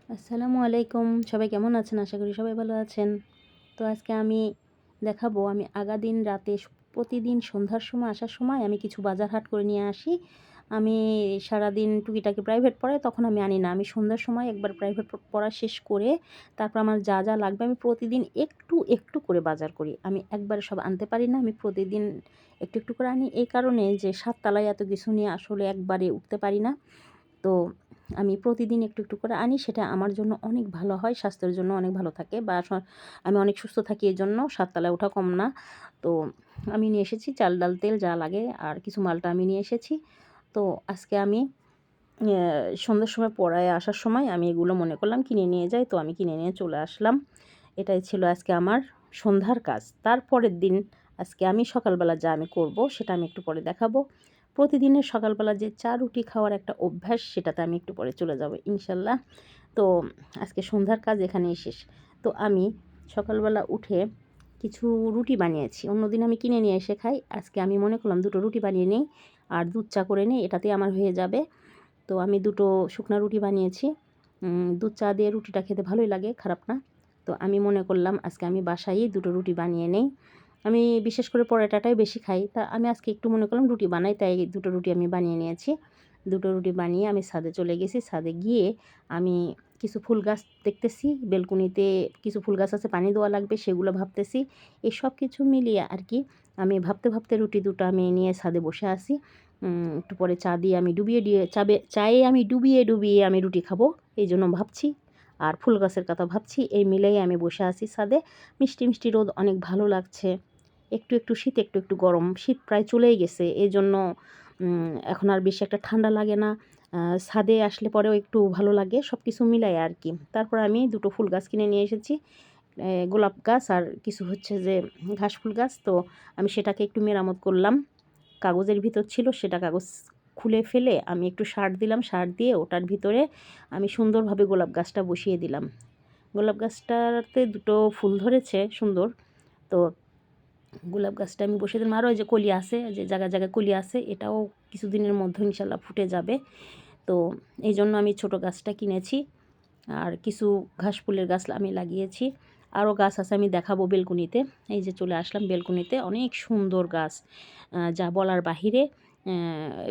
আসসালামু আলাইকুম। সবাই কেমন আছেন? আশা করি সবাই ভালো আছেন। তো আজকে আমি দেখাবো আমি দিন রাতে প্রতিদিন সন্ধ্যার সময় আসার সময় আমি কিছু বাজার হাট করে নিয়ে আসি। আমি সারাদিন টুকিটাকি প্রাইভেট পড়াই তখন আমি আনি না। আমি সন্ধ্যার সময় একবার প্রাইভেট পড়া শেষ করে তারপর আমার যা লাগবে আমি প্রতিদিন একটু করে বাজার করি। আমি একবারে সব আনতে পারি না। আমি প্রতিদিন একটু করে আনি এই কারণে যে ৭ তলায় এত কিছু নিয়ে আসলে একবারে উঠতে পারি না। তো আমি প্রতিদিন একটু করে আনি, সেটা আমার জন্য অনেক ভালো হয়, স্বাস্থ্যের জন্য অনেক ভালো থাকে বা আমি অনেক সুস্থ থাকি এজন্য ৭ তলায় ওঠা কম না। তো আমি নিয়ে এসেছি চাল, ডাল, তেল যা লাগে আর কিছু মালটা আমি নিয়ে এসেছি। তো আজকে আমি সন্ধ্যার সময় পড়ায় আসার সময় আমি এগুলো মনে করলাম কিনে নিয়ে যাই। তো আমি কিনে নিয়ে চলে আসলাম। এটাই ছিল আজকে আমার সন্ধ্যার কাজ। তারপরের দিন আজকে আমি সকালবেলা যা আমি করব সেটা আমি একটু পরে দেখাবো। প্রতিদিনের সকালবেলা যে চা রুটি খাওয়ার একটা অভ্যাস সেটাতে আমি একটু পরে চলে যাব ইনশাল্লাহ। তো আজকে সন্ধ্যার কাজ এখানেই শেষ। তো আমি সকালবেলা উঠে কিছু রুটি বানিয়েছি। অন্যদিন আমি কিনে নিয়ে এসে খাই। আজকে আমি মনে করলাম ২ টো রুটি বানিয়ে নেই আর দুধ চা করে নেই, এটাতেই আমার হয়ে যাবে। তো আমি ২ টো শুকনা রুটি বানিয়েছি। দুধ চা দিয়ে রুটিটা খেতে ভালোই লাগে, খারাপ না। তো আমি মনে করলাম আজকে আমি বাসায়ই ২ টো রুটি বানিয়ে নেই। আমি বিশেষ করে পরোটাটাই বেশি খাই। তা আমি আজকে একটু মনে করলাম রুটি বানাই, তাই ২ টো রুটি আমি বানিয়ে নিয়েছি। ২ টো রুটি বানিয়ে আমি ছাদে চলে গেছি। ছাদে গিয়ে আমি কিছু ফুল গাছ দেখতেছি। বেলকনিতে কিছু ফুল গাছ আছে, পানি দেওয়া লাগবে সেগুলো ভাবতেছি। এই সব কিছু মিলিয়ে আর কি আমি ভাবতে রুটি ২ টা আমি নিয়ে ছাদে বসে আছি। একটু পরে চা দিয়ে আমি চায়ে আমি ডুবিয়ে আমি রুটি খাবো এইজন্য ভাবছি। আর ফুল গাছের কথা ভাবছি। এই মিলেই আমি বসে আছি ছাদে। মিষ্টি রোদ অনেক ভালো লাগছে। একটু শীত, একটু গরম। শীত প্রায় চলেই গেছে। এজন্য এখন আর বেশি একটা ঠান্ডা লাগে না। ছাদে আসলে পরেও একটু ভালো লাগে। সব কিছু মিলায় আর কি। তারপর আমি ২ টো ফুল গাছ কিনে নিয়ে এসেছি। গোলাপ গাছ আর কিছু হচ্ছে যে ঘাস ফুল গাছ। তো আমি সেটাকে একটু মেরামত করলাম। কাগজের ভিতর ছিল, সেটা কাগজ খুলে ফেলে আমি একটু সার দিলাম। সার দিয়ে ওটার ভিতরে আমি সুন্দরভাবে গোলাপ গাছটা বসিয়ে দিলাম। গোলাপ গাছটাতে ২ টো ফুল ধরেছে সুন্দর। তো গোলাপ গাছটা আমি বসিয়ে দিলাম। আরও যে কলি আছে, যে জায়গায় কলি আছে, এটাও কিছুদিনের মধ্যে ইনশাল্লাহ ফুটে যাবে। তো এই জন্য আমি ছোট গাছটা কিনেছি। আর কিছু ঘাস ফুলের গাছ আমি লাগিয়েছি। আরও গাছ আছে, আমি দেখাবো বেলকনিতে। এই যে চলে আসলাম বেলকনিতে, অনেক সুন্দর গাছ, যা বলার বাহিরে।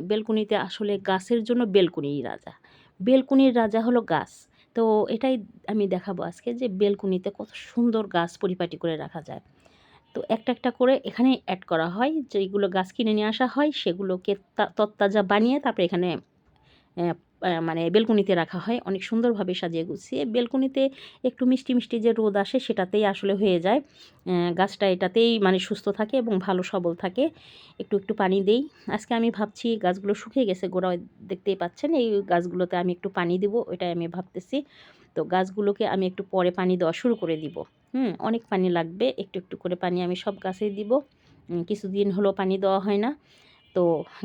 বেলকনিতে আসলে গাছের জন্য বেলকনিই রাজা। বেলকনির রাজা হলো গাছ। তো এটাই আমি দেখাবো আজকে যে বেলকনিতে কত সুন্দর গাছ পরিপাটি করে রাখা যায়। তো একটা করে এখানে অ্যাড করা হয়, যেইগুলো গাছ কিনে নিয়ে আসা হয় সেগুলোকে তত্তাজা বানিয়ে তারপরে এখানে মানে বেলকনিতে রাখা হয় অনেক সুন্দরভাবে সাজিয়ে গুছিয়ে। বেলকনিতে একটু মিষ্টি যে রোদ আসে সেটাতেই আসলে হয়ে যায়। গাছটা এটাতেই মানে সুস্থ থাকে এবং ভালো সবল থাকে। একটু পানি দেই। আজকে আমি ভাবছি গাছগুলো শুকিয়ে গেছে গোড়ায়, দেখতেই পাচ্ছেন। এই গাছগুলোতে আমি একটু পানি দিব, ওইটাই আমি ভাবতেছি। তো গাছগুলোকে আমি একটু পরে পানি দেওয়া শুরু করে দিব। অনেক পানি লাগবে। একটু করে পানি আমি সব গাছেই দিব। কিছুদিন হলো পানি দেওয়া হয় না। তো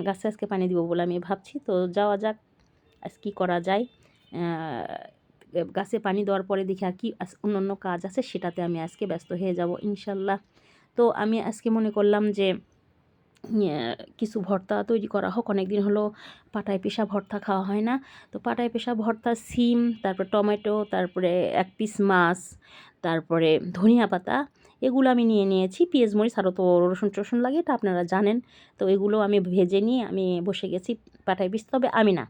গাছে আজকে পানি দিব বলে আমি ভাবছি। তো যাওয়া যাক আজ কী করা যায়। গাছে পানি দেওয়ার পরে দেখি আর কি অন্য কাজ আছে, সেটাতে আমি আজকে ব্যস্ত হয়ে যাব ইনশাল্লাহ। তো আমি আজকে মনে করলাম যে কিছু ভর্তা তৈরি করা হোক। অনেক দিন হলো পাটায় পিষা ভর্তা খাওয়া হয় না। তো পাটায় পিষা ভর্তা, সিম, তারপর টমেটো, তারপরে ১ পিস মাছ, তারপরে ধনিয়া পাতা, এগুলো আমি নিয়ে নিয়েছি। পেঁয়াজ মরিচ আরও তো রসুন টসুন লাগে, এটা আপনারা জানেন। তো এগুলো আমি ভেজে নিয়ে আমি বসে গেছি পাটায় পিষতে। তবে আমি না,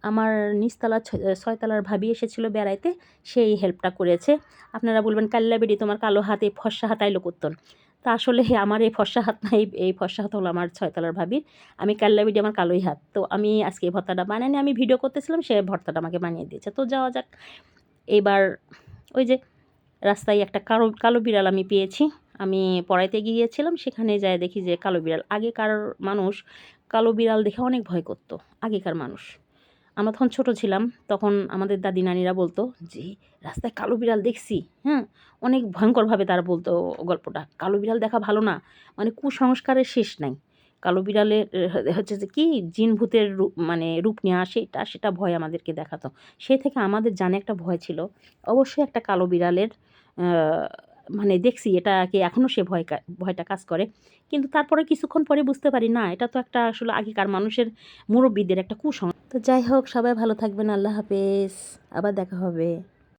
আমার নিচতলা ৬ তলার ভাবি এসেছিল বেড়াইতে, সেই হেল্পটা করেছে। আপনারা বলবেন কাল্লা বেডি তোমার কালো হাতে ফর্সা হাত আইলো কোত্তন। তা আসলে আমার এই ফর্সা হাত না, এই ফর্সা হাত হলো আমার ৬ তলার ভাবির। আমি কাল্লা বেডি, আমার কালোই হাত। তো আমি আজকে এই ভর্তাটা বানাইনি, আমি ভিডিও করতেছিলাম, সে ভর্তাটা আমাকে বানিয়ে দিয়েছে। তো যাওয়া যাক। এইবার ওই যে রাস্তায় একটা কালো বিড়াল আমি পেয়েছি। আমি পড়াইতে গিয়েছিলাম, সেখানে যাই দেখি যে কালো বিড়াল। আগেকার মানুষ কালো বিড়াল দেখে অনেক ভয় করত, আগেকার মানুষ। আমরা তখন ছোট ছিলাম, তখন আমাদের দাদি নানিরা বলতো যে রাস্তায় কালো বিড়াল দেখছি। অনেক ভয়ঙ্করভাবে তারা বলতো গল্পটা। কালো বিড়াল দেখা ভালো না, মানে কুসংস্কারের শেষ নাই। কালো বিড়ালের হচ্ছে যে কি জিন ভূতের রূপ, মানে রূপ নিয়ে আসে, সেটা ভয় আমাদেরকে দেখাতো। সেই থেকে আমাদের জানে একটা ভয় ছিল। অবশ্যই একটা কালো বিড়ালের মানে দেখছি, এটাকে এখনও সে ভয়টা কাজ করে। কিন্তু তারপরে কিছুক্ষণ পরে বুঝতে পারি না, এটা তো একটা আসলে আগেকার মানুষের মুরব্বীদের একটা কুসংস্কার। তো যাই হোক, সবাই ভালো থাকবেন। আল্লাহ হাফেজ। আবার দেখা হবে।